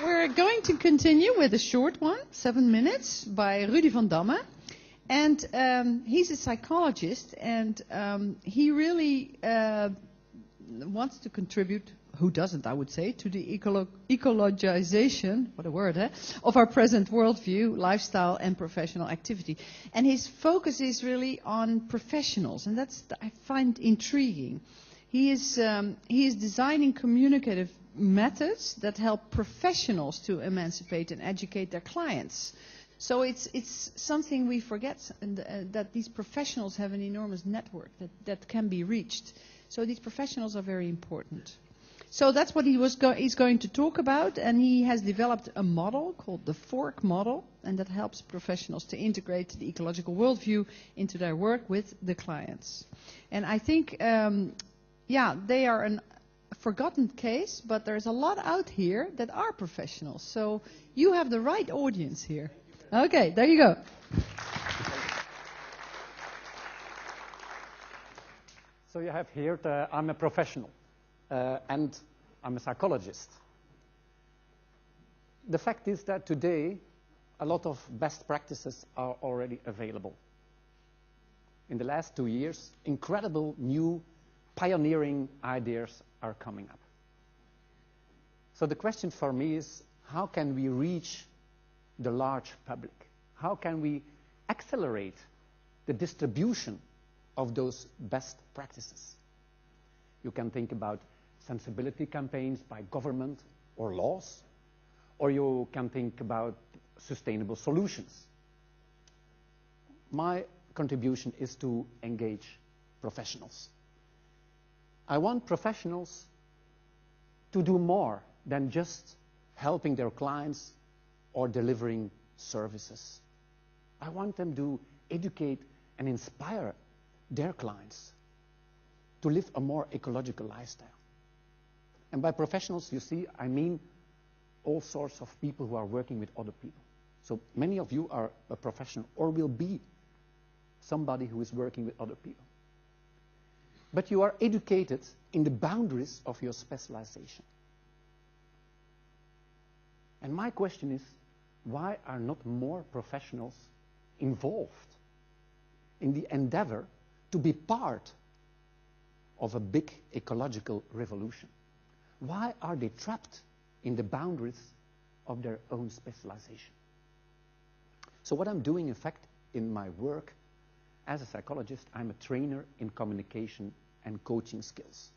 We're going to continue with a short one, 7 minutes, by Rudy Vandamme. And he's a psychologist, and he really wants to contribute, who doesn't, I would say, to the ecologization, what a word, eh? Of our present worldview, lifestyle, and professional activity. And his focus is really on professionals, and that's, I find, intriguing. He is designing communicative methods that help professionals to emancipate and educate their clients. So it's something we forget, that these professionals have an enormous network that can be reached. So these professionals are very important. So that's what he's going to talk about, and he has developed a model called the fork model, and that helps professionals to integrate the ecological worldview into their work with the clients. And I think, they are a forgotten case, but there's a lot out here that are professionals. So you have the right audience here. Okay, there you go. So you have here, I'm a professional, and I'm a psychologist. The fact is that today, a lot of best practices are already available. In the last 2 years, incredible new pioneering ideas are coming up. So the question for me is, how can we reach the large public? How can we accelerate the distribution of those best practices? You can think about sensibility campaigns by government or laws, or you can think about sustainable solutions. My contribution is to engage professionals. I want professionals to do more than just helping their clients or delivering services. I want them to educate and inspire their clients to live a more ecological lifestyle. And by professionals, you see, I mean all sorts of people who are working with other people. So many of you are a professional or will be somebody who is working with other people. But you are educated in the boundaries of your specialization. And my question is, why are not more professionals involved in the endeavor to be part of a big ecological revolution? Why are they trapped in the boundaries of their own specialization? So what I'm doing, in fact, in my work as a psychologist, I'm a trainer in communication and coaching skills.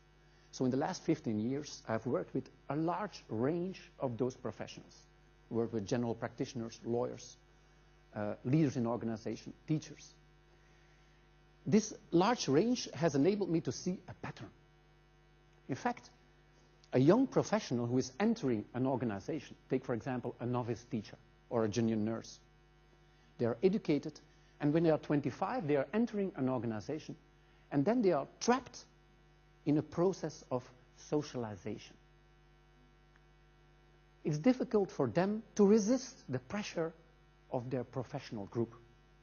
So in the last 15 years, I've worked with a large range of those professionals. Worked with general practitioners, lawyers, leaders in organizations, teachers. This large range has enabled me to see a pattern. In fact, a young professional who is entering an organization, take for example a novice teacher or a junior nurse, they are educated, and when they are 25, they are entering an organization, and then they are trapped in a process of socialization. It's difficult for them to resist the pressure of their professional group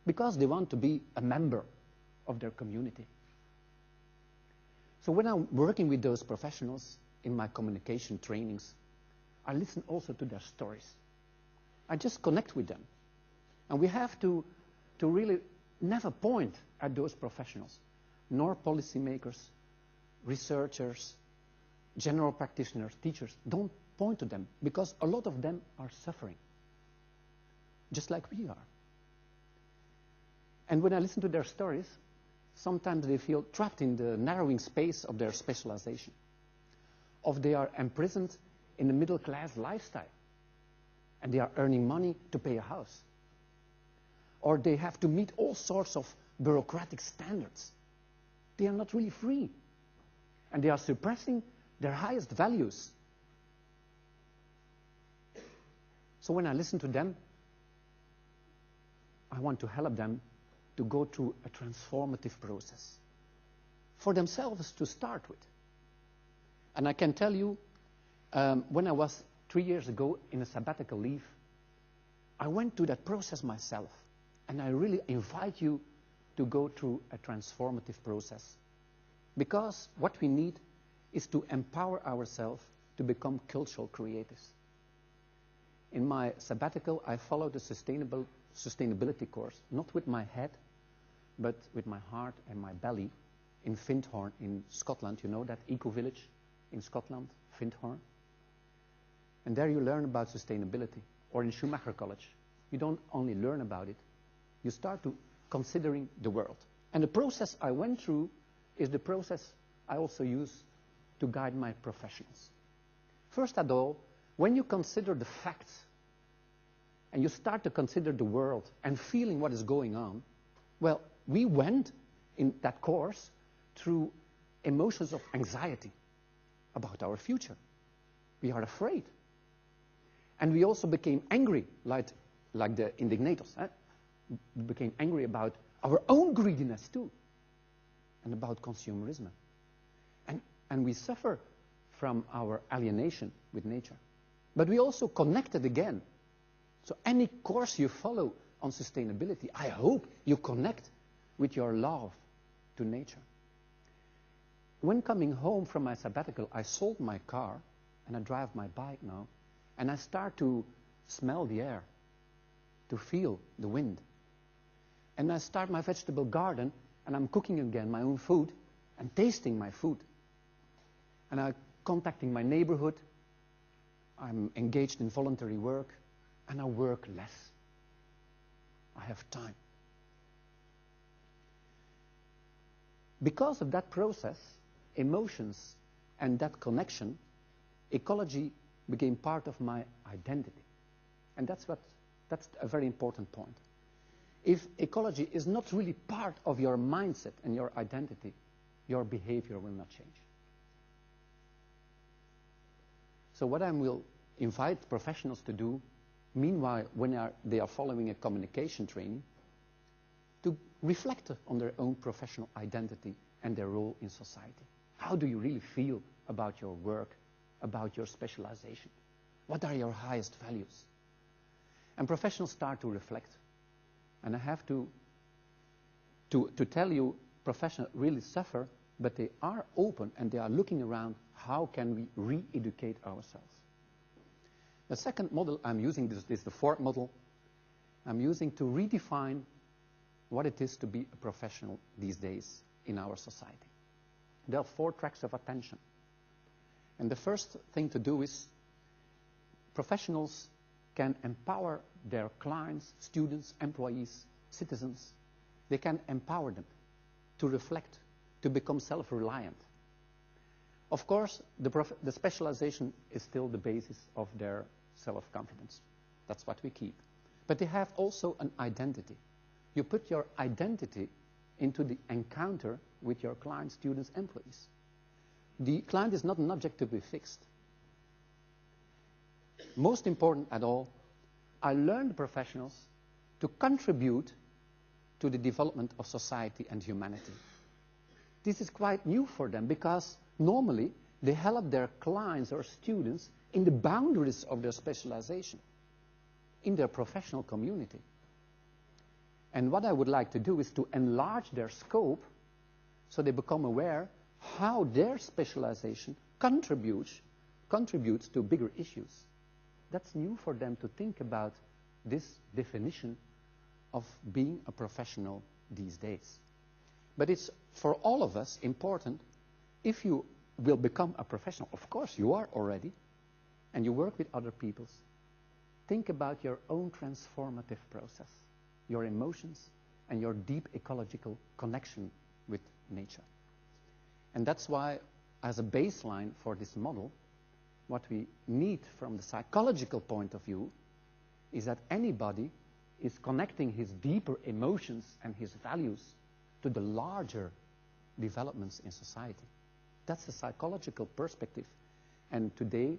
because they want to be a member of their community. So when I'm working with those professionals in my communication trainings, I listen also to their stories. I just connect with them. And we have to really never point at those professionals, nor policymakers, researchers, general practitioners, teachers. Don't point to them, because a lot of them are suffering, just like we are. And when I listen to their stories, sometimes they feel trapped in the narrowing space of their specialization, or they are imprisoned in a middle-class lifestyle, and they are earning money to pay a house, or they have to meet all sorts of bureaucratic standards. They are not really free, and they are suppressing their highest values. So when I listen to them, I want to help them to go through a transformative process for themselves to start with. And I can tell you, when I was 3 years ago in a sabbatical leave, I went through that process myself. And I really invite you to go through a transformative process. Because what we need is to empower ourselves to become cultural creators. In my sabbatical, I followed a sustainability course, not with my head, but with my heart and my belly, in Findhorn in Scotland. You know that eco-village in Scotland, Findhorn? And there you learn about sustainability. Or in Schumacher College. You don't only learn about it, you start to considering the world. And the process I went through is the process I also use to guide my professionals. First of all, when you consider the facts, and you start to consider the world and feeling what is going on, well, we went in that course through emotions of anxiety about our future. We are afraid. And we also became angry, like the indignators. We became angry about our own greediness too, and about consumerism. And we suffer from our alienation with nature. But we also connected again. So any course you follow on sustainability, I hope you connect with your love to nature. When coming home from my sabbatical, I sold my car, and I drive my bike now, and I start to smell the air, to feel the wind. And I start my vegetable garden, and I'm cooking again my own food, and tasting my food. And I'm contacting my neighborhood, I'm engaged in voluntary work, and I work less. I have time. Because of that process, emotions, and that connection, ecology became part of my identity. And that's a very important point. If ecology is not really part of your mindset and your identity, your behavior will not change. So what I will invite professionals to do, meanwhile, when they are following a communication training, to reflect on their own professional identity and their role in society. How do you really feel about your work, about your specialization? What are your highest values? And professionals start to reflect. And I have to tell you, professionals really suffer, but they are open and they are looking around, how can we re-educate ourselves? The second model I'm using, this is the fourth model, I'm using to redefine what it is to be a professional these days in our society. There are 4 tracks of attention. And the first thing to do is professionals can empower their clients, students, employees, citizens. They can empower them to reflect, to become self-reliant. Of course, the specialization is still the basis of their self-confidence. That's what we keep. But they have also an identity. You put your identity into the encounter with your clients, students, employees. The client is not an object to be fixed. Most important at all, I learned professionals to contribute to the development of society and humanity. This is quite new for them because normally they help their clients or students in the boundaries of their specialization, in their professional community. And what I would like to do is to enlarge their scope so they become aware how their specialization contributes to bigger issues. That's new for them to think about this definition of being a professional these days. But it's for all of us important, if you will become a professional, of course you are already, and you work with other people, think about your own transformative process, your emotions, and your deep ecological connection with nature. And that's why, as a baseline for this model, what we need from the psychological point of view is that anybody is connecting his deeper emotions and his values to the larger developments in society. That's a psychological perspective. And today,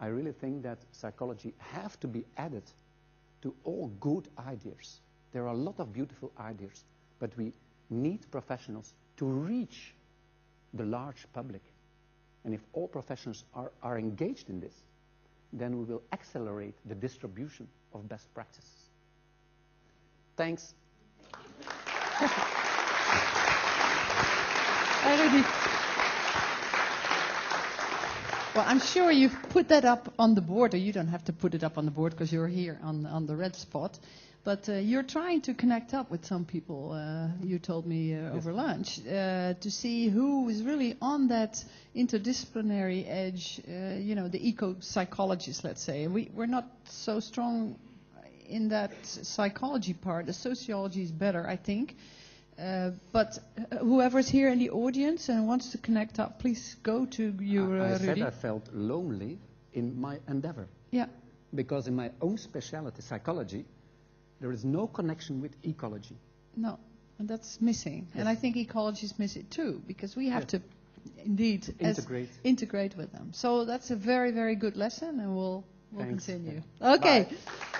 I really think that psychology have to be added to all good ideas. There are a lot of beautiful ideas, but we need professionals to reach the large public. And if all professionals are engaged in this, then we will accelerate the distribution of best practices. Thanks. Rudy. Well, I'm sure you've put that up on the board, or you don't have to put it up on the board because you're here on the red spot. But you're trying to connect up with some people, you told me over lunch, to see who is really on that interdisciplinary edge, the eco-psychologist, let's say. And we're not so strong in that psychology part. The sociology is better, I think. But whoever's here in the audience and wants to connect up, please go to you, I Rudy. said I felt lonely in my endeavor. Yeah. Because in my own specialty, psychology, there is no connection with ecology. No, and that's missing. Yes. And I think ecologists miss it too, because we have to indeed integrate with them. So that's a very, very good lesson, and we'll Thanks. continue. Yeah. Okay. Bye.